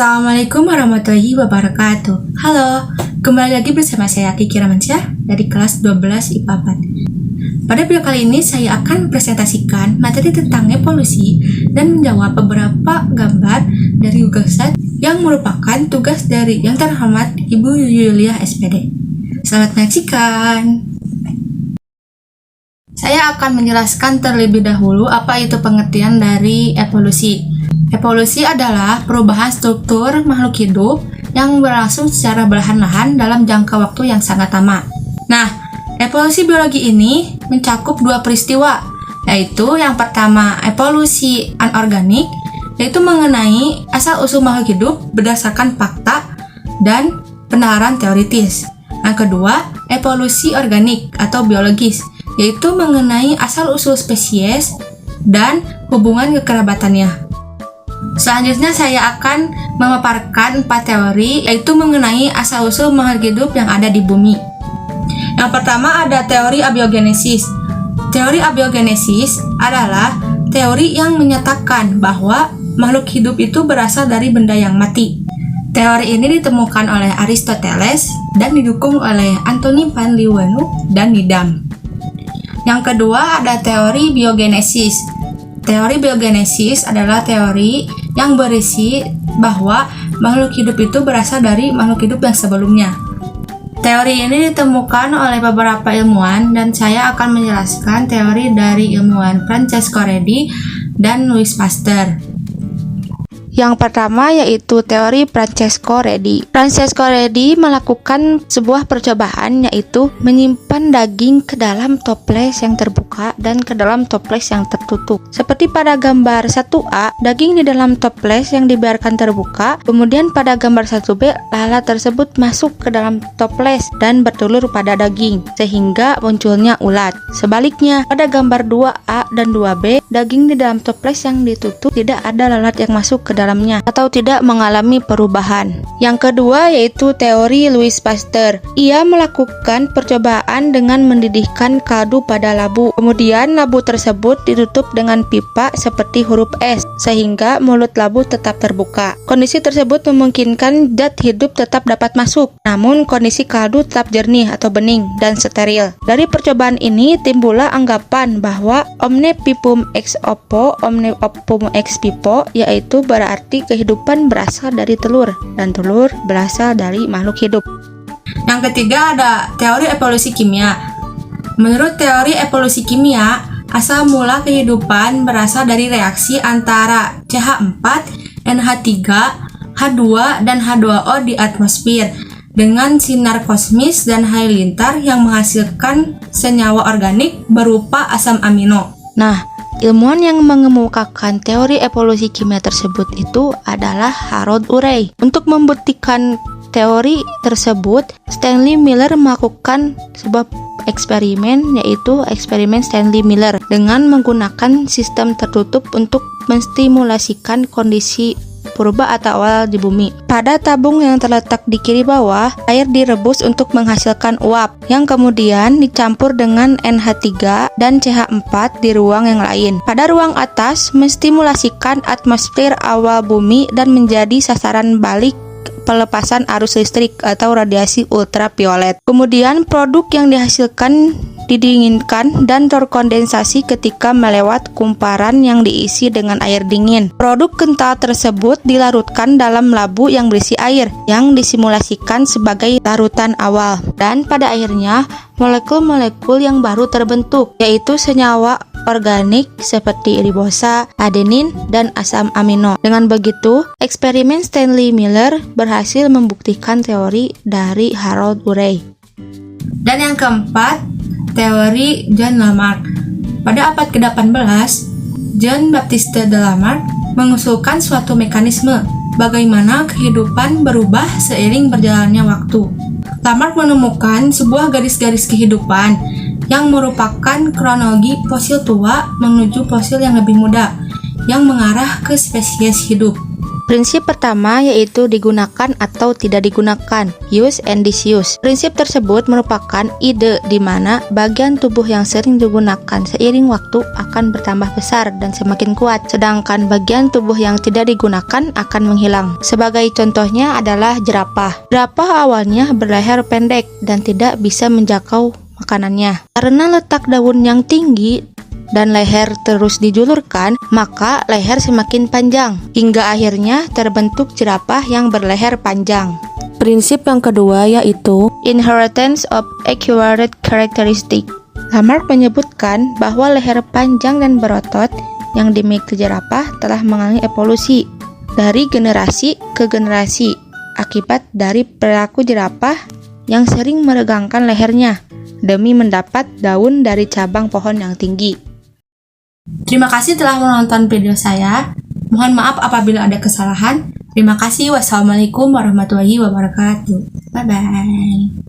Assalamualaikum warahmatullahi wabarakatuh. Halo, kembali lagi bersama saya Kiki Ramansyah dari kelas 12 IPA 4. Pada video kali ini saya akan presentasikan materi tentang evolusi dan menjawab beberapa gambar dari Google Slides yang merupakan tugas dari yang terhormat Ibu Yulia SPD. Selamat menyaksikan. Saya akan menjelaskan terlebih dahulu apa itu pengertian dari evolusi. Evolusi adalah perubahan struktur makhluk hidup yang berlangsung secara perlahan-lahan dalam jangka waktu yang sangat lama. Nah, evolusi biologi ini mencakup dua peristiwa, yaitu yang pertama evolusi anorganik, yaitu mengenai asal-usul makhluk hidup berdasarkan fakta dan penalaran teoritis. Yang kedua, evolusi organik atau biologis, yaitu mengenai asal-usul spesies dan hubungan kekerabatannya. Selanjutnya saya akan memaparkan 4 teori, yaitu mengenai asal-usul makhluk hidup yang ada di bumi. Yang pertama ada teori abiogenesis. Teori abiogenesis adalah teori yang menyatakan bahwa makhluk hidup itu berasal dari benda yang mati. Teori ini ditemukan oleh Aristoteles dan didukung oleh Anthony van Leeuwenhoek dan Needham. Yang kedua ada teori biogenesis. Teori biogenesis adalah teori yang berisi bahwa makhluk hidup itu berasal dari makhluk hidup yang sebelumnya. Teori ini ditemukan oleh beberapa ilmuwan dan saya akan menjelaskan teori dari ilmuwan Francesco Redi dan Louis Pasteur. Yang pertama yaitu teori Francesco Redi. Francesco Redi melakukan sebuah percobaan, yaitu menyimpan daging ke dalam toples yang terbuka dan ke dalam toples yang tertutup. Seperti pada gambar 1A, daging di dalam toples yang dibiarkan terbuka, kemudian pada gambar 1B, lalat tersebut masuk ke dalam toples dan bertelur pada daging, sehingga munculnya ulat. Sebaliknya, pada gambar 2A dan 2B, daging di dalam toples yang ditutup tidak ada lalat yang masuk ke dalamnya atau tidak mengalami perubahan. Yang kedua yaitu teori Louis Pasteur. Ia melakukan percobaan dengan mendidihkan kaldu pada labu. Kemudian labu tersebut ditutup dengan pipa seperti huruf S sehingga mulut labu tetap terbuka. Kondisi tersebut memungkinkan zat hidup tetap dapat masuk, namun kondisi kaldu tetap jernih atau bening dan steril. Dari percobaan ini timbullah anggapan bahwa omne vivum ex oppo, omne oppum ex vivo, yaitu berarti kehidupan berasal dari telur dan telur berasal dari makhluk hidup. Yang ketiga ada teori evolusi kimia. Menurut teori evolusi kimia, asal mula kehidupan berasal dari reaksi antara CH4, NH3, H2, dan H2O di atmosfer dengan sinar kosmis dan halilintar yang menghasilkan senyawa organik berupa asam amino. Nah, ilmuwan yang mengemukakan teori evolusi kimia tersebut itu adalah Harold Urey. Untuk membuktikan teori tersebut, Stanley Miller melakukan sebuah eksperimen, yaitu eksperimen Stanley Miller, dengan menggunakan sistem tertutup untuk menstimulasikan kondisi purba atau awal di bumi. Pada tabung yang terletak di kiri bawah, air direbus untuk menghasilkan uap yang kemudian dicampur dengan NH3 dan CH4 di ruang yang lain. Pada ruang atas menstimulasikan atmosfer awal bumi dan menjadi sasaran balik pelepasan arus listrik atau radiasi ultraviolet. Kemudian produk yang dihasilkan didinginkan dan terkondensasi ketika melewat kumparan yang diisi dengan air dingin. Produk kental tersebut dilarutkan dalam labu yang berisi air yang disimulasikan sebagai larutan awal, dan pada akhirnya molekul-molekul yang baru terbentuk, yaitu senyawa organik seperti ribosa, adenin, dan asam amino. Dengan begitu, eksperimen Stanley Miller berhasil membuktikan teori dari Harold Urey. Dan yang keempat, teori John Lamarck. Pada abad ke-18, John Baptiste de Lamarck mengusulkan suatu mekanisme bagaimana kehidupan berubah seiring berjalannya waktu. Lamarck menemukan sebuah garis-garis kehidupan yang merupakan kronologi fosil tua menuju fosil yang lebih muda yang mengarah ke spesies hidup. Prinsip pertama yaitu digunakan atau tidak digunakan, use and disuse. Prinsip tersebut merupakan ide di mana bagian tubuh yang sering digunakan seiring waktu akan bertambah besar dan semakin kuat, sedangkan bagian tubuh yang tidak digunakan akan menghilang. Sebagai contohnya adalah jerapah. Jerapah awalnya berleher pendek dan tidak bisa menjangkau makanannya. Karena letak daun yang tinggi dan leher terus dijulurkan, maka leher semakin panjang, hingga akhirnya terbentuk jerapah yang berleher panjang. Prinsip yang kedua yaitu inheritance of acquired characteristic. Lamarck menyebutkan bahwa leher panjang dan berotot yang dimiliki jerapah telah mengalami evolusi dari generasi ke generasi akibat dari perilaku jerapah yang sering meregangkan lehernya demi mendapat daun dari cabang pohon yang tinggi. Terima kasih telah menonton video saya. Mohon maaf apabila ada kesalahan. Terima kasih. Wassalamualaikum warahmatullahi wabarakatuh. Bye-bye.